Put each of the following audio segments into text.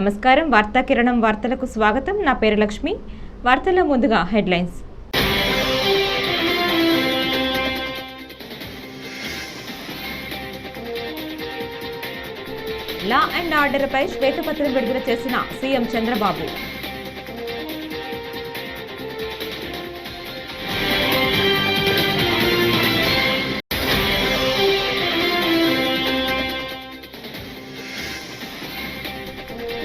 నమస్కారం. వార్తా కిరణం వార్తలకు స్వాగతం. నా పేరు లక్ష్మి. వార్తల్లో ముందుగా హెడ్లైన్స్. లా అండ్ ఆర్డర్పై శ్వేతపత్రం విడుదల చేసిన సీఎం చంద్రబాబు.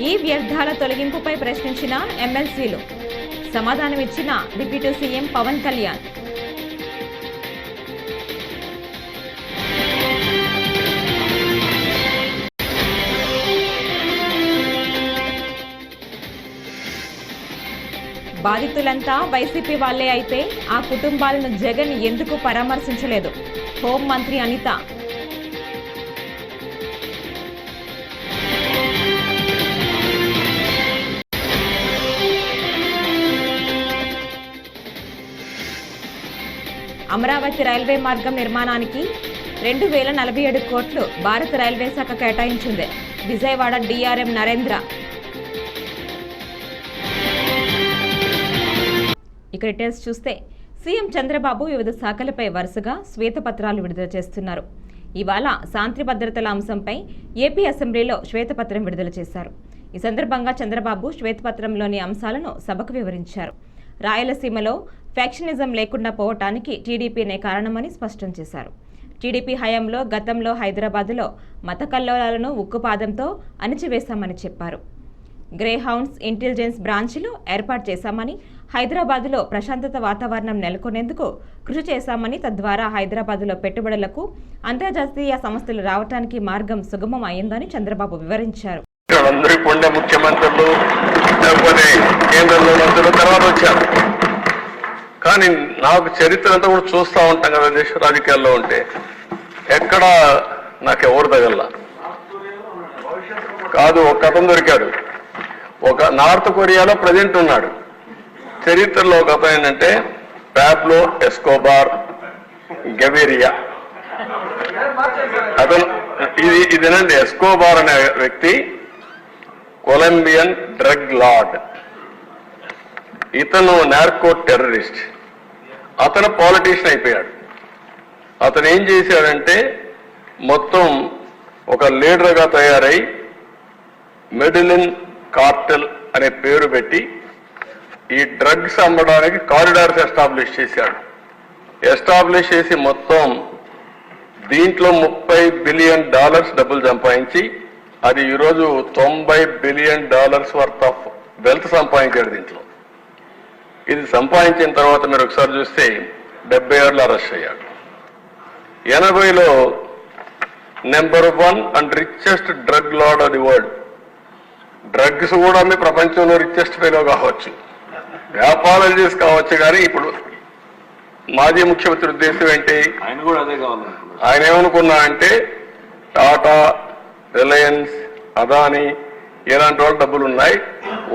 ఈ వ్యర్థాల తొలగింపుపై ప్రశ్నించిన ఎమ్మెల్సీలు. సమాధానమిచ్చిన డిప్యూటీ సీఎం పవన్ కళ్యాణ్. బాధితులంతా వైసీపీ వాళ్లే అయితే ఆ కుటుంబాలను జగన్ ఎందుకు పరామర్శించలేదు? హోంమంత్రి అనిత. అమరావతి రైల్వే మార్గం నిర్మాణానికి 2047 కోట్లు భారత రైల్వే శాఖ కేటాయించింది. విజయవాడ డిఆర్ఎం నరేంద్ర. ఇక డీటెయిల్స్ చూస్తే సీఎం చంద్రబాబు వివిధ శాఖలపై వరుసగా శ్వేతపత్రాలు విడుదల చేస్తున్నారు. ఇవాళ శాంతి భద్రతల అంశంపై ఏపీ అసెంబ్లీలో శ్వేతపత్రం విడుదల చేశారు. ఈ సందర్భంగా చంద్రబాబు శ్వేతపత్రంలోని అంశాలను సభకు వివరించారు. రాయలసీమలో ఫ్యాక్షనిజం లేకుండా పోవటానికి టీడీపీనే కారణమని స్పష్టం చేశారు. టీడీపీ హయాంలో గతంలో హైదరాబాదులో మత కల్లోలాలను ఉక్కుపాదంతో అణిచివేశామని చెప్పారు. గ్రే హౌండ్స్ ఇంటెలిజెన్స్ బ్రాంచ్లు ఏర్పాటు చేశామని, హైదరాబాదులో ప్రశాంతత వాతావరణం నెలకొనేందుకు కృషి చేశామని, తద్వారా హైదరాబాదులో పెట్టుబడులకు అంతర్జాతీయ సంస్థలు రావడానికి మార్గం సుగమం అయ్యిందని చంద్రబాబు వివరించారు. ముఖ్యమంత్రులు కేంద్రంలో మంత్రులు తర్వాత వచ్చారు. కానీ నాకు చరిత్ర అంతా కూడా చూస్తూ ఉంటాం కదా, దేశ రాజకీయాల్లో ఉంటే ఎక్కడ నాకు ఎవరు తగల్లా కాదు. ఒక అతను దొరికాడు, ఒక నార్త్ కొరియాలో ప్రెసిడెంట్ ఉన్నాడు. చరిత్రలో ఒక అతను ఏంటంటే పాబ్లో ఎస్కోబార్ గవేరియా. అతను ఇదేనండి, ఎస్కోబార్ అనే వ్యక్తి కొలంబియన్ డ్రగ్ లార్డ్. ఇతను నార్కో టెర్రరిస్ట్. అతను పాలిటీషియన్ అయిపోయాడు. అతను ఏం చేశాడంటే మొత్తం ఒక లీడర్గా తయారై మెడిలిన్ కార్టెల్ అనే పేరు పెట్టి ఈ డ్రగ్స్ అమ్మడానికి కారిడార్స్ ఎస్టాబ్లిష్ చేశాడు. ఎస్టాబ్లిష్ చేసి మొత్తం దీంట్లో $30 బిలియన్ డబ్బులు సంపాదించి అది ఈరోజు $90 బిలియన్ వర్త్ ఆఫ్ వెల్త్ సంపాదించాడు. దీంట్లో ఇది సంపాదించిన తర్వాత మీరు ఒకసారి చూస్తే 76లో అరెస్ట్ అయ్యాడు. 80లో #1 and richest drug lord of the world. Drugs కూడా మీ ప్రపంచంలో రిచెస్ట్ ఫెలో కావచ్చు, వ్యాపారాలు చేసి కావచ్చు. కానీ ఇప్పుడు మాజీ ముఖ్యమంత్రి ఉద్దేశం ఏంటి? ఆయన కూడా అదే కావాలి. ఆయన ఏమనుకున్నా అంటే టాటా, రిలయన్స్, అదానీ ఇలాంటి వాళ్ళు డబ్బులు ఉన్నాయి,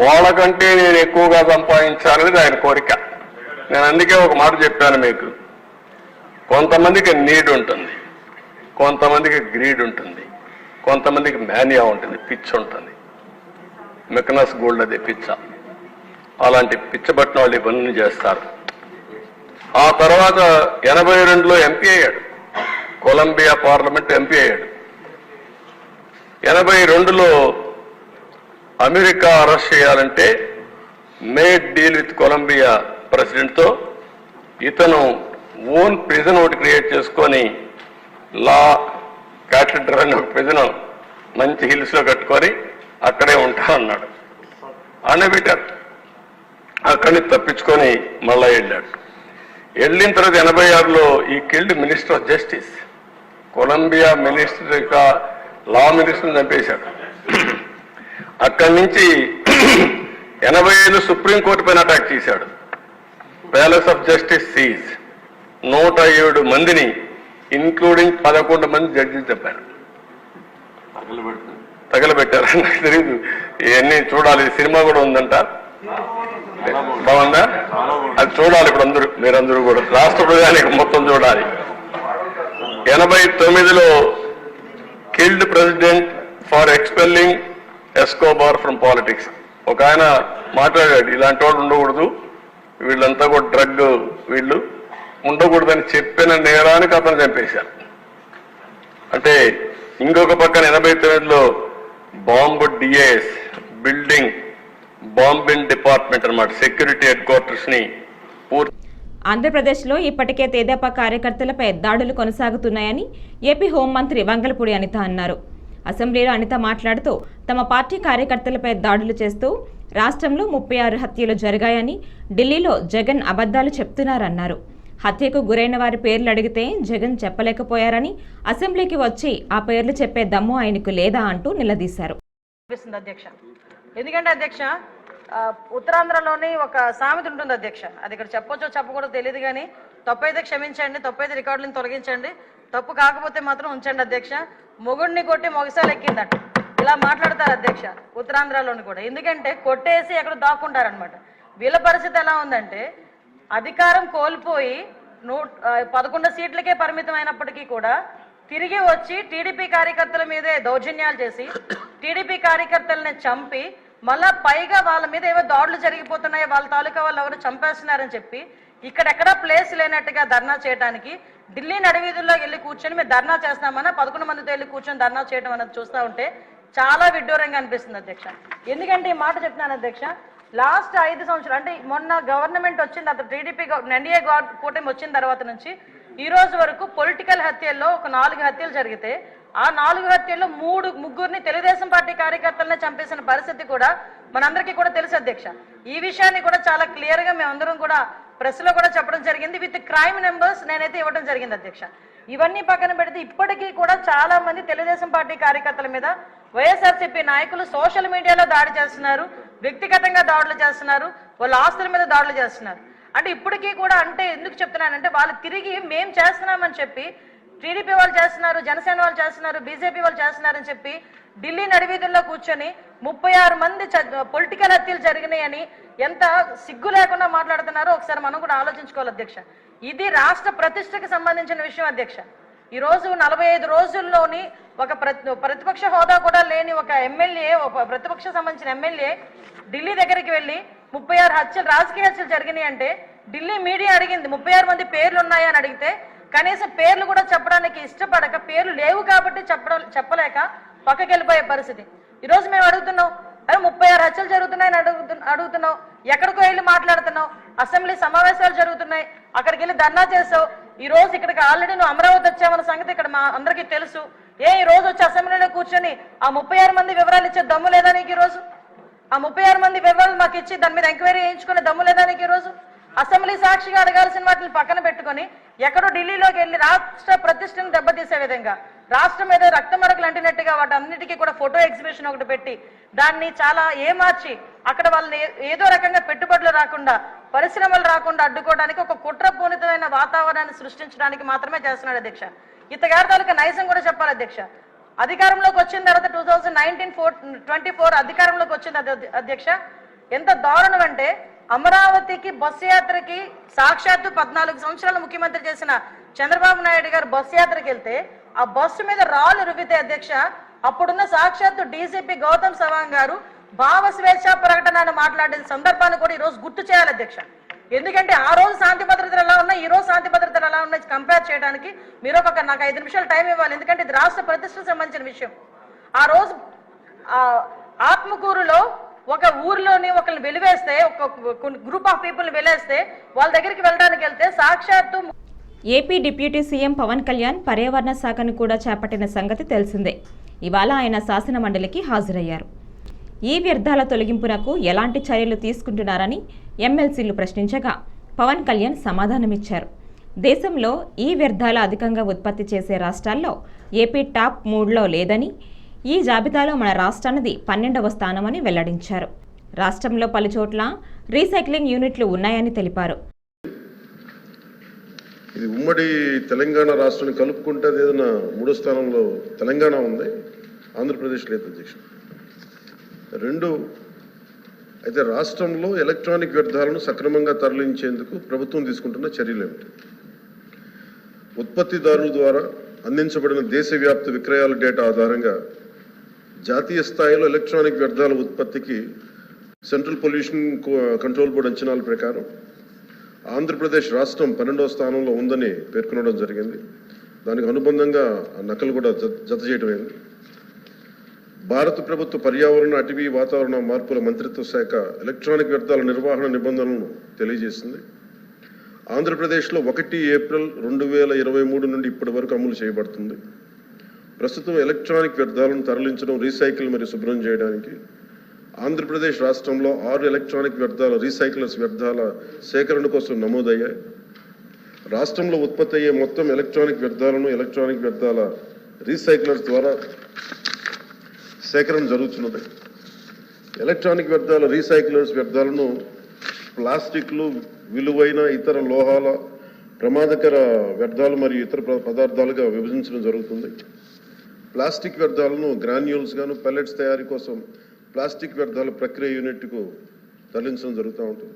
వాళ్ళకంటే నేను ఎక్కువగా సంపాదించాలనేది ఆయన కోరిక. నేను అందుకే ఒక మాట చెప్పాను మీకు, కొంతమందికి నీడ్ ఉంటుంది, కొంతమందికి గ్రీడ్ ఉంటుంది, కొంతమందికి మేనియా ఉంటుంది, పిచ్చ ఉంటుంది. మెకనస్ గోల్డ్ అదే పిచ్చ. అలాంటి పిచ్చబట్టిన వాళ్ళు ఇవన్నీ చేస్తారు. ఆ తర్వాత 82లో ఎంపీ అయ్యాడు, కొలంబియా పార్లమెంట్ ఎంపీ అయ్యాడు. 82లో అమెరికా అరెస్ట్ చేయాలంటే మేడ్ డీల్ విత్ కొలంబియా ప్రెసిడెంట్తో ఇతను ఓన్ ప్రిజన్ ఒకటి క్రియేట్ చేసుకొని లా క్యాథెడ్రల్ అనే ఒక ప్రిజన్ మంచి హిల్స్లో కట్టుకొని అక్కడే ఉంటా అన్నాడు. అనే పెట్టారు. అక్కడిని తప్పించుకొని మళ్ళా వెళ్ళాడు. వెళ్ళిన తర్వాత 86లో ఈ killed minister of justice. Colombia minister law మినిస్టర్ని చంపేశాడు. అక్కడి నుంచి 85లో సుప్రీంకోర్టు పైన అటాక్ చేశాడు. Palace of justice seize. 107 మందిని ఇంక్లూడింగ్ 11 మంది జడ్జిలు చెప్పారు. తగలబెట్టారు. నాకు తెలియదు, ఇవన్నీ చూడాలి. సినిమా కూడా ఉందంట, బాగుందా? అది చూడాలి. ఇప్పుడు మీరందరూ కూడా రాష్ట్ర ప్రజానికి మొత్తం చూడాలి. 89లో killed president for expelling Escobar from politics. ఒక ఆయన మాట్లాడాడు, ఇలాంటి వాడు ఉండకూడదు, వీళ్ళంతా కూడా డ్రగ్ వీళ్ళు ఉండకూడదని చెప్పిన నేరానికి అతను చంపేశారు. అంటే ఇంకొక పక్కన 89లో bomb DAS building bombing department అన్నమాట, సెక్యూరిటీ హెడ్ క్వార్టర్స్ ని పూర్తి. ఆంధ్రప్రదేశ్లో ఇప్పటికే తెదేపా కార్యకర్తలపై దాడులు కొనసాగుతున్నాయని ఏపీ హోంమంత్రి వంగలపూడి అనిత అన్నారు. అసెంబ్లీలో అనిత మాట్లాడుతూ తమ పార్టీ కార్యకర్తలపై దాడులు చేస్తూ రాష్ట్రంలో 36 హత్యలు జరిగాయని, ఢిల్లీలో జగన్ అబద్ధాలు చెప్తున్నారన్నారు. హత్యకు గురైన వారి పేర్లు అడిగితే జగన్ చెప్పలేకపోయారని, అసెంబ్లీకి వచ్చి ఆ పేర్లు చెప్పే దమ్ము ఆయనకు లేదా అంటూ నిలదీశారు. అధ్యక్ష, ఎందుకంటే అధ్యక్ష ఉత్తరాంధ్రలోని ఒక సామెత ఉంటుంది అధ్యక్ష, అది ఇక్కడ చెప్పొచ్చో చెప్పకూడదో తెలియదు కానీ తప్పైతే క్షమించండి, తప్పైతే రికార్డులను తొలగించండి, తప్పు కాకపోతే మాత్రం ఉంచండి అధ్యక్ష. మొగుడిని కొట్టి మొగసాలు ఎక్కిందట, ఇలా మాట్లాడతారు అధ్యక్ష ఉత్తరాంధ్రలోని కూడా. ఎందుకంటే కొట్టేసి ఎక్కడ దాక్కుంటారనమాట. వీళ్ళ పరిస్థితి ఎలా ఉందంటే అధికారం కోల్పోయి 11 సీట్లకే పరిమితం అయినప్పటికీ కూడా తిరిగి వచ్చి టీడీపీ కార్యకర్తల మీదే దౌర్జన్యాలు చేసి టీడీపీ కార్యకర్తలని చంపి మళ్ళా పైగా వాళ్ళ మీద ఏవో దాడులు జరిగిపోతున్నాయో, వాళ్ళ తాలూకా వాళ్ళు ఎవరు చంపేస్తున్నారని చెప్పి ఇక్కడెక్కడా ప్లేస్ లేనట్టుగా ధర్నా చేయడానికి ఢిల్లీ నడివీధుల్లోకి వెళ్ళి కూర్చొని మేము ధర్నా చేస్తామన్నా 11 మందితో వెళ్ళి కూర్చొని ధర్నా చేయడం అన్నది చూస్తూ ఉంటే చాలా విడ్డూరంగా అనిపిస్తుంది అధ్యక్ష. ఎందుకంటే ఈ మాట చెప్తున్నాను అధ్యక్ష, లాస్ట్ 5 సంవత్సరాలు అంటే మొన్న గవర్నమెంట్ వచ్చింది, అతను టీడీపీ ఎన్డీఏ కూటమి వచ్చిన తర్వాత నుంచి ఈ రోజు వరకు పొలిటికల్ హత్యల్లో ఒక 4 హత్యలు జరిగితే ఆ 4 హత్యల్లో ముగ్గురిని తెలుగుదేశం పార్టీ కార్యకర్తలనే చంపేసిన పరిస్థితి కూడా మనందరికీ కూడా తెలుసు అధ్యక్ష. ఈ విషయాన్ని కూడా చాలా క్లియర్ గా మేమందరం కూడా ప్రెస్ లో కూడా చెప్పడం జరిగింది, విత్ క్రైమ్ నెంబర్స్ నేనైతే ఇవ్వడం జరిగింది అధ్యక్ష. ఇవన్నీ పక్కన పెడితే ఇప్పటికీ కూడా చాలా మంది తెలుగుదేశం పార్టీ కార్యకర్తల మీద వైఎస్ఆర్సీపీ నాయకులు సోషల్ మీడియాలో దాడి చేస్తున్నారు, వ్యక్తిగతంగా దాడులు చేస్తున్నారు, వాళ్ళ ఆస్తుల మీద దాడులు చేస్తున్నారు. అంటే ఇప్పటికీ కూడా అంటే ఎందుకు చెప్తున్నానంటే వాళ్ళు తిరిగి మేం చేస్తున్నామని చెప్పి టీడీపీ వాళ్ళు చేస్తున్నారు, జనసేన వాళ్ళు చేస్తున్నారు, బీజేపీ వాళ్ళు చేస్తున్నారని చెప్పి ఢిల్లీ నడివీధుల్లో కూర్చొని 36 మంది పొలిటికల్ హత్యలు జరిగినాయని ఎంత సిగ్గు లేకుండా మాట్లాడుతున్నారో ఒకసారి మనం కూడా ఆలోచించుకోవాలి అధ్యక్ష. ఇది రాష్ట్ర ప్రతిష్టకు సంబంధించిన విషయం అధ్యక్ష. ఈ రోజు 45 రోజుల్లోని ఒక ప్రతిపక్ష హోదా కూడా లేని ఒక ఎమ్మెల్యే, ఒక ప్రతిపక్ష సంబంధించిన ఎమ్మెల్యే ఢిల్లీ దగ్గరికి వెళ్ళి 36 హత్యలు, రాజకీయ హత్యలు జరిగినాయి అంటే ఢిల్లీ మీడియా అడిగింది 36 మంది పేర్లు ఉన్నాయా అని అడిగితే కనీసం పేర్లు కూడా చెప్పడానికి ఇష్టపడక, పేర్లు లేవు కాబట్టి చెప్పలేక పక్కకి వెళ్ళిపోయే పరిస్థితి. ఈరోజు మేము అడుగుతున్నాం, అరే 36 హత్యలు జరుగుతున్నాయని అడుగుతున్నావు, ఎక్కడికో వెళ్ళి మాట్లాడుతున్నావు, అసెంబ్లీ సమావేశాలు జరుగుతున్నాయి అక్కడికి వెళ్ళి ధర్నా చేసావు. ఈ రోజు ఇక్కడికి ఆల్రెడీ నువ్వు అమరావతి వచ్చావన్న సంగతి ఇక్కడ మా అందరికీ తెలుసు. ఈ రోజు వచ్చి అసెంబ్లీలో కూర్చొని ఆ 36 మంది వివరాలు ఇచ్చే దమ్ము లేదా నీకు? ఈ రోజు ఆ 36 మంది వివరాలు మాకు ఇచ్చి దాని మీద ఎంక్వైరీ చేయించుకునే దమ్ము లేదా నీకు? ఈ రోజు అసెంబ్లీ సాక్షిగా అడగాల్సిన వాటిని పక్కన పెట్టుకొని ఎక్కడో ఢిల్లీలోకి వెళ్ళి రాష్ట్ర ప్రతిష్టను దెబ్బతీసే విధంగా, రాష్ట్రం మీద రక్త మరకలు అంటినట్టుగా వాటి అన్నిటికీ కూడా ఫోటో ఎగ్జిబిషన్ ఒకటి పెట్టి దాన్ని చాలా ఏమార్చి అక్కడ వాళ్ళని ఏదో రకంగా పెట్టుబడులు రాకుండా, పరిశ్రమలు రాకుండా అడ్డుకోవడానికి ఒక కుట్రపూరితమైన వాతావరణాన్ని సృష్టించడానికి మాత్రమే చేస్తున్నాడు అధ్యక్ష. ఇతగారి తాలూకా నైజం కూడా చెప్పాలి అధ్యక్ష. అధికారంలోకి వచ్చిన తర్వాత 2024 అధికారంలోకి వచ్చింది అధ్యక్ష. ఎంత దారుణం అంటే అమరావతికి బస్సు యాత్రకి సాక్షాత్తు 14 సంవత్సరాలు ముఖ్యమంత్రి చేసిన చంద్రబాబు నాయుడు గారు బస్సు యాత్రకి వెళ్తే ఆ బస్సు మీద రాళ్ళు రువ్వితే అధ్యక్ష, అప్పుడున్న సాక్షాత్తు డీసీపీ గౌతమ్ సవాంగ్ గారు భావ స్వేచ్ఛ ప్రకటనను మాట్లాడిన సందర్భాన్ని కూడా ఈ రోజు గుర్తు చేయాలి అధ్యక్ష. ఎందుకంటే ఆ రోజు శాంతి భద్రతలు ఎలా ఉన్నాయి, ఈ రోజు శాంతి భద్రతలు ఎలా ఉన్నాయి కంపేర్ చేయడానికి మీరు నాకు 5 నిమిషాలు టైం ఇవ్వాలి. ఎందుకంటే ఇది రాష్ట్ర ప్రతిష్టకు సంబంధించిన విషయం. ఆ రోజు ఆత్మకూరులో ఒక ఊర్లోని ఒకరిని వెలివేస్తే, ఒక గ్రూప్ ఆఫ్ పీపుల్ వెలివేస్తే వాళ్ళ దగ్గరికి వెళ్ళడానికి వెళ్తే సాక్షాత్తు AP deputy CM Pawan Kalyan పర్యావరణ శాఖను కూడా చేపట్టిన సంగతి తెలిసిందే. ఇవాళ ఆయన శాసన మండలికి హాజరయ్యారు. ఈ వ్యర్థాల తొలగింపునకు ఎలాంటి చర్యలు తీసుకుంటున్నారని ఎమ్మెల్సీలు ప్రశ్నించగా పవన్ కళ్యాణ్ సమాధానమిచ్చారు. దేశంలో ఈ వ్యర్థాల అధికంగా ఉత్పత్తి చేసే రాష్ట్రాల్లో ఏపీ టాప్ 3లో లేదని, ఈ జాబితాలో మన రాష్ట్రానిది 12వ స్థానమని వెల్లడించారు. రాష్ట్రంలో పలుచోట్ల రీసైక్లింగ్ యూనిట్లు ఉన్నాయని తెలిపారు. ఇది ఉమ్మడి తెలంగాణ రాష్ట్రాన్ని కలుపుకుంటే ఏదైనా 3వ స్థానంలో తెలంగాణ ఉంది, ఆంధ్రప్రదేశ్ లేదు అధ్యక్ష. 2 అయితే రాష్ట్రంలో ఎలక్ట్రానిక్ వ్యర్థాలను సక్రమంగా తరలించేందుకు ప్రభుత్వం తీసుకుంటున్న చర్యలు ఏమిటి? ఉత్పత్తిదారుల ద్వారా అందించబడిన దేశవ్యాప్త విక్రయాల డేటా ఆధారంగా జాతీయ స్థాయిలో ఎలక్ట్రానిక్ వ్యర్థాల ఉత్పత్తికి సెంట్రల్ పొల్యూషన్ కంట్రోల్ బోర్డు అంచనాల ప్రకారం ఆంధ్రప్రదేశ్ రాష్ట్రం 12వ స్థానంలో ఉందని పేర్కొనడం జరిగింది. దానికి అనుబంధంగా నకలు కూడా జత చేయడమైంది. భారత ప్రభుత్వ పర్యావరణ, అటవీ, వాతావరణ మార్పుల మంత్రిత్వ శాఖ ఎలక్ట్రానిక్ వ్యర్థాల నిర్వహణ నిబంధనలను తెలియజేసింది. ఆంధ్రప్రదేశ్లో 1 ఏప్రిల్ 2023 నుండి ఇప్పటి వరకు అమలు చేయబడుతుంది. ప్రస్తుతం ఎలక్ట్రానిక్ వ్యర్థాలను తరలించడం, రీసైకిల్ మరియు శుభ్రం చేయడానికి ఆంధ్రప్రదేశ్ రాష్ట్రంలో 6 ఎలక్ట్రానిక్ వ్యర్థాల రీసైక్లర్స్ వ్యర్థాల సేకరణ కోసం నమోదయ్యాయి. రాష్ట్రంలో ఉత్పత్తి అయ్యే మొత్తం ఎలక్ట్రానిక్ వ్యర్థాలను ఎలక్ట్రానిక్ వ్యర్థాల రీసైక్లర్స్ ద్వారా సేకరణ జరుగుతున్నది. ఎలక్ట్రానిక్ వ్యర్థాల రీసైక్లర్స్ వ్యర్థాలను ప్లాస్టిక్లు, విలువైన ఇతర లోహాల, ప్రమాదకర వ్యర్థాలు మరియు ఇతర పదార్థాలుగా విభజించడం జరుగుతుంది. ప్లాస్టిక్ వ్యర్థాలను గ్రాన్యూల్స్ గాను, పెల్లెట్స్ తయారీ కోసం ప్లాస్టిక్ వ్యర్థాల ప్రక్రియ యూనిట్కు తరలించడం జరుగుతూ ఉంటుంది.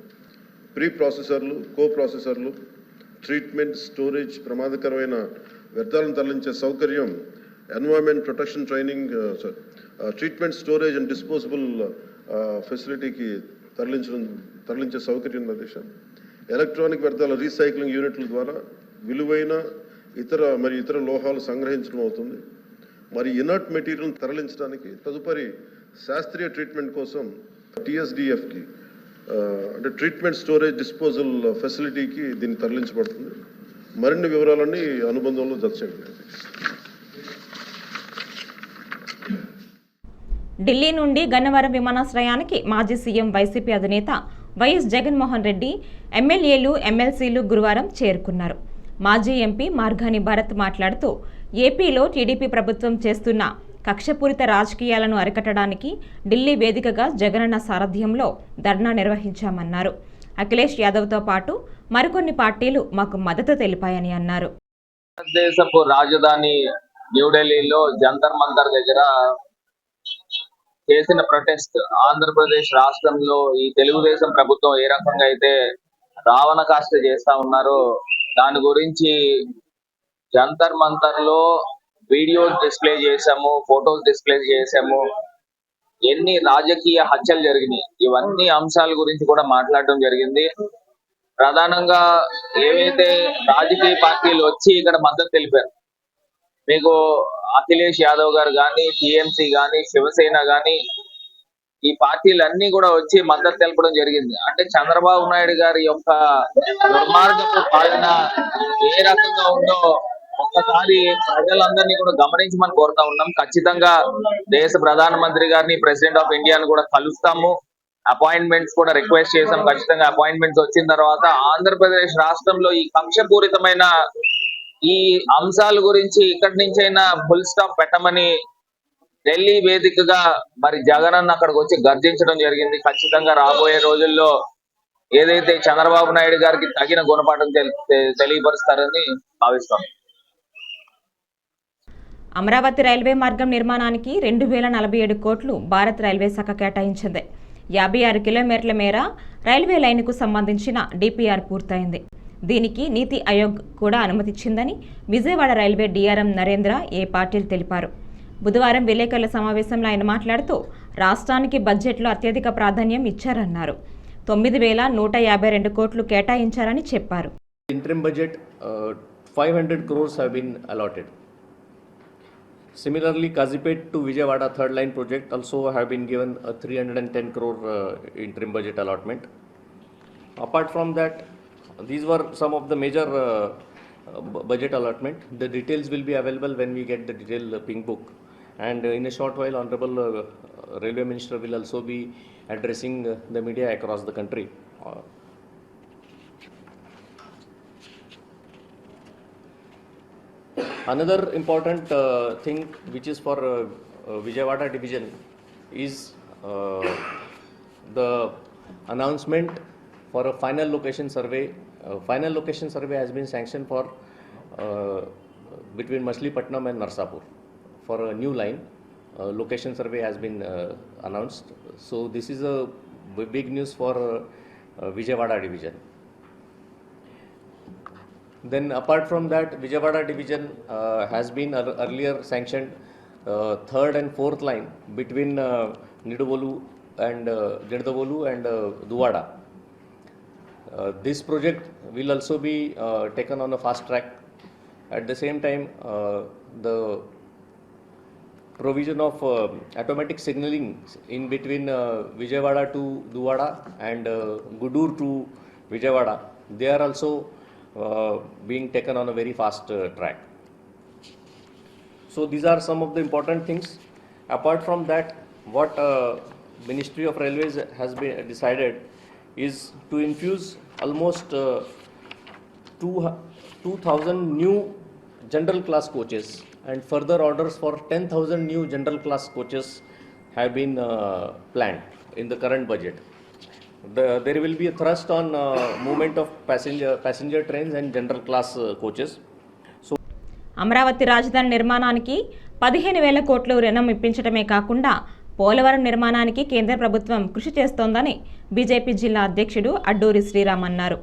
ప్రీ ప్రాసెసర్లు, కో ప్రాసెసర్లు, ట్రీట్మెంట్, స్టోరేజ్, ప్రమాదకరమైన వ్యర్థాలను తరలించే సౌకర్యం environment protection training treatment, storage and disposable ఫెసిలిటీకి తరలించే సౌకర్యం అధ్యక్ష. ఎలక్ట్రానిక్ వ్యర్థాల రీసైక్లింగ్ యూనిట్ల ద్వారా విలువైన ఇతర లోహాలు సంగ్రహించడం అవుతుంది. మరి ఇనర్ట్ మెటీరియల్ తరలించడానికి తదుపరి శాస్త్రీయ ట్రీట్మెంట్ కోసం TSDFకి అంటే ట్రీట్మెంట్, స్టోరేజ్, డిస్పోజల్ ఫెసిలిటీకి దీన్ని తరలించబడుతుంది. మరిన్ని వివరాలన్నీ అనుబంధంలో జత చేయండి. ఢిల్లీ నుండి గన్నవరం విమానాశ్రయానికి మాజీ సీఎం వైసీపీ అధినేత వైఎస్ జగన్మోహన్ రెడ్డి, ఎమ్మెల్యేలు, ఎమ్మెల్సీలు గురువారం చేరుకున్నారు. మాజీ ఎంపీ మార్గాని భరత్ మాట్లాడుతూ ఏపీలో టీడీపీ ప్రభుత్వం చేస్తున్న కక్షపూరిత రాజకీయాలను అరికట్టడానికి ఢిల్లీ వేదికగా జగనన్న సారథ్యంలో ధర్నా నిర్వహించామన్నారు. అఖిలేష్ యాదవ్తో పాటు మరికొన్ని పార్టీలు మాకు మద్దతు తెలిపాయని అన్నారు. భారతదేశపు రాజధాని న్యూఢిల్లీలో జంతర్ మంతర్ దగ్గర చేసిన ప్రొటెస్ట్, ఆంధ్రప్రదేశ్ రాష్ట్రంలో ఈ తెలుగుదేశం ప్రభుత్వం ఏ రకంగా అయితే రావణ కాష్ట చేస్తా ఉన్నారో దాని గురించి జంతర్ మంతర్ లో వీడియోస్ డిస్ప్లే చేశాము, ఫొటోస్ డిస్ప్లే చేశాము. ఎన్ని రాజకీయ హత్యలు జరిగినాయి, ఇవన్నీ అంశాల గురించి కూడా మాట్లాడడం జరిగింది. ప్రధానంగా ఏవైతే రాజకీయ పార్టీలు వచ్చి ఇక్కడ మద్దతు తెలిపారు, మీకు అఖిలేష్ యాదవ్ గారు కానీ, టీఎంసీ కానీ, శివసేన కానీ, ఈ పార్టీలన్నీ కూడా వచ్చి మద్దతు తెలపడం జరిగింది. అంటే చంద్రబాబు నాయుడు గారి యొక్క దుర్మార్గపు పాలన ఏ రకంగా ఉందో ఒక్కసారి ప్రజలందరినీ కూడా గమనించమని కోరుతా ఉన్నాం. ఖచ్చితంగా దేశ ప్రధానమంత్రి గారిని, ప్రెసిడెంట్ ఆఫ్ ఇండియాను కూడా కలుస్తాము. అపాయింట్మెంట్స్ కూడా రిక్వెస్ట్ చేసాం. ఖచ్చితంగా అపాయింట్మెంట్స్ వచ్చిన తర్వాత ఆంధ్రప్రదేశ్ రాష్ట్రంలో ఈ కక్షపూరితమైన ఈ అంశాల గురించి ఇక్కడి నుంచైనా ఫుల్ స్టాప్ పెట్టమని ఢిల్లీ వేదికగా మరి జగన్ అక్కడికి వచ్చి గర్జించడం జరిగింది. ఖచ్చితంగా రాబోయే రోజుల్లో ఏదైతే చంద్రబాబు నాయుడు గారికి తగిన గుణపాఠం తెలియపరుస్తారని భావిస్తాం. అమరావతి రైల్వే మార్గం నిర్మాణానికి 2047 కోట్లు భారత్ రైల్వే శాఖ కేటాయించింది. 56 కిలోమీటర్ల మేర రైల్వే లైన్కు సంబంధించిన DPR పూర్తయింది. దీనికి నీతి ఆయోగ్ కూడా అనుమతిచ్చిందని విజయవాడ రైల్వే DRM నరేంద్ర ఏ పాటిల్ తెలిపారు. బుధవారం విలేకరుల సమావేశంలో ఆయన మాట్లాడుతూ రాష్ట్రానికి బడ్జెట్లో అత్యధిక ప్రాధాన్యం ఇచ్చారన్నారు. 9,152 కోట్లు కేటాయించారని చెప్పారు. Interim budget 500 crores have been allotted. Similarly, Kazipet to Vijayawada third line project also have been given a 310 crore interim budget allotment. Apart from that, these were some of the major budget allotment. The details will be available when we get the detailed pink book. And in a short while, Honorable Railway Minister will also be addressing the media across the country. Another important thing which is for Vijayawada division is the announcement for a final location survey. Final location survey has been sanctioned for between Machilipatnam and Narsapur for a new line. Location survey has been announced. So this is a big news for Vijayawada division. Then apart from that, Vijayawada division has been earlier sanctioned third and fourth line between Niduvolu and Jedavolu and Duvada. This project will also be taken on a fast track. At the same time, the provision of automatic signaling in between Vijayawada to Duvada and Gudur to Vijayawada, they are also being taken on a very fast track. So these are some of the important things. Apart from that, what Ministry of Railways has been decided is to infuse almost 2,000 new general class coaches, and further orders for 10,000 new general class coaches have been planned in the current budget. There will be a thrust on movement of passenger trains and general class coaches. Amaravati రాజధాని నిర్మాణానికి 15,000 కోట్లు రుణం ఇప్పించడమే కాకుండా పోలవరం నిర్మాణానికి కేంద్ర ప్రభుత్వం కృషి చేస్తోందని బీజేపీ జిల్లా అధ్యక్షుడు అడ్డూరి శ్రీరామ్ అన్నారు.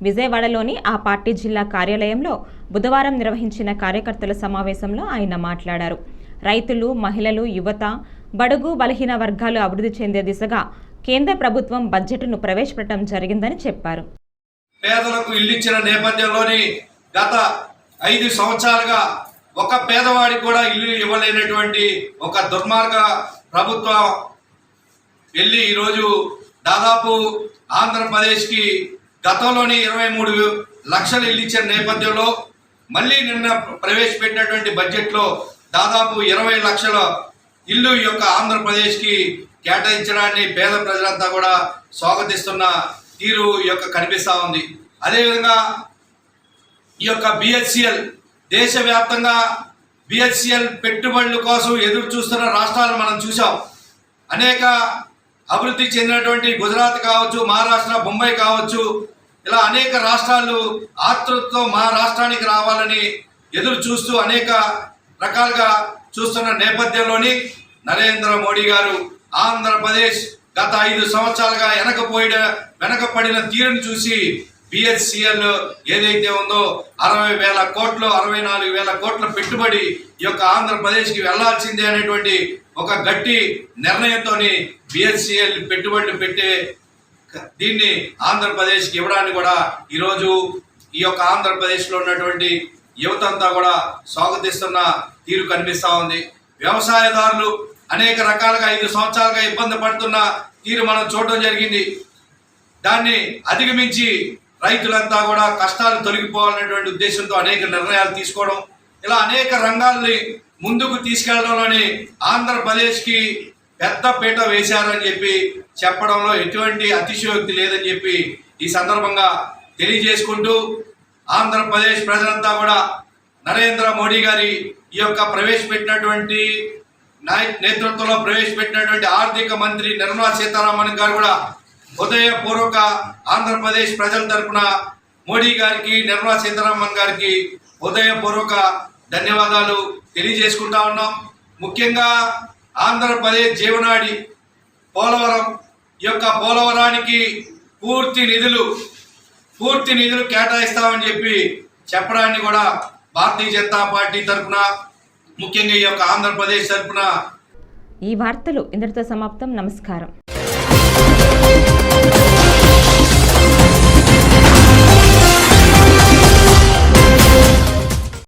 విజయవాడలోని ఆ పార్టీ జిల్లా కార్యాలయంలో బుధవారం నిర్వహించిన కార్యకర్తల సమావేశంలో ఆయన మాట్లాడారు. రైతులు, మహిళలు, యువత, బడుగు బలహీన వర్గాలు అభివృద్ధి చెందే దిశగా కేంద్ర ప్రభుత్వం బడ్జెట్ను ప్రవేశపెట్టడం జరిగిందని చెప్పారు. పేదలకు ఇల్లు ఇచ్చిన నేపథ్యంలోని గత 5 సంవత్సరాలుగా ఒక పేదవాడికి కూడా ఇల్లు ఇవ్వలేనటువంటి ఒక దుర్మార్గ ప్రభుత్వం వెళ్ళి ఈరోజు దాదాపు ఆంధ్రప్రదేశ్కి గతంలోని 23 లక్షల ఇల్లు ఇచ్చిన నేపథ్యంలో మళ్ళీ నిన్న ప్రవేశపెట్టినటువంటి బడ్జెట్లో దాదాపు 20 లక్షల ఇల్లు ఈ యొక్క ఆంధ్రప్రదేశ్కి కేటాయించడాన్ని పేద ప్రజలంతా కూడా స్వాగతిస్తున్న తీరు ఈ యొక్క కనిపిస్తూ ఉంది. అదేవిధంగా ఈ యొక్క బిహెచ్సిఎల్ దేశవ్యాప్తంగా బిహెచ్సిఎల్ పెట్టుబడుల కోసం ఎదురు చూస్తున్న రాష్ట్రాలను మనం చూసాం. అనేక అభివృద్ధి చెందినటువంటి గుజరాత్ కావచ్చు, మహారాష్ట్ర, బొంబాయి కావచ్చు, ఇలా అనేక రాష్ట్రాలు ఆతృతతో మా రాష్ట్రానికి రావాలని ఎదురు చూస్తూ అనేక రకాలుగా చూస్తున్న నేపథ్యంలోని నరేంద్ర మోడీ గారు ఆంధ్రప్రదేశ్ గత 5 సంవత్సరాలుగా వెనకపడిన తీరును చూసి బిహెచ్సిఎల్ ఏదైతే ఉందో 60,000 కోట్లు 64,000 కోట్ల పెట్టుబడి ఈ యొక్క ఆంధ్రప్రదేశ్కి వెళ్లాల్సిందే అనేటువంటి ఒక గట్టి నిర్ణయంతో బిహెచ్సిఎల్ పెట్టుబడులు పెట్టే దీన్ని ఆంధ్రప్రదేశ్కి ఇవ్వడానికి కూడా ఈరోజు ఈ యొక్క ఆంధ్రప్రదేశ్లో ఉన్నటువంటి యువత అంతా కూడా స్వాగతిస్తున్న తీరు కనిపిస్తూ ఉంది. వ్యవసాయదారులు అనేక రకాలుగా 5 సంవత్సరాలుగా ఇబ్బంది పడుతున్న తీరు మనం చూడడం జరిగింది. దాన్ని అధిగమించి రైతులంతా కూడా కష్టాలు తొలగిపోవాలనేటువంటి ఉద్దేశంతో అనేక నిర్ణయాలు తీసుకోవడం, ఇలా అనేక రంగాల్ని ముందుకు తీసుకెళ్లడంలోని ఆంధ్రప్రదేశ్కి పెద్ద పీట వేశారని చెప్పి చెప్పడంలో ఎటువంటి అతిశయోక్తి లేదని చెప్పి ఈ సందర్భంగా తెలియజేసుకుంటూ, ఆంధ్రప్రదేశ్ ప్రజలంతా కూడా నరేంద్ర మోడీ గారి ఈ యొక్క ప్రవేశపెట్టినటువంటి నేతృత్వంలో ప్రవేశపెట్టినటువంటి ఆర్థిక మంత్రి నిర్మలా సీతారామన్ గారు కూడా హృదయపూర్వక ఆంధ్రప్రదేశ్ ప్రజల తరపున మోడీ గారికి, నిర్మలా సీతారామన్ గారికి హృదయపూర్వక ధన్యవాదాలు తెలియజేసుకుంటా ఉన్నాం. ముఖ్యంగా ఆంధ్రప్రదేశ్ జీవనాడి పోలవరం, ఈ యొక్క పోలవరానికి పూర్తి నిధులు కేటాయిస్తామని చెప్పి చెప్పడాన్ని కూడా భారతీయ జనతా పార్టీ తరఫున, ముఖ్యంగా ఈ యొక్క ఆంధ్రప్రదేశ్ తరఫున. ఈ వార్తలు ఇంతటితో సమాప్తం. నమస్కారం.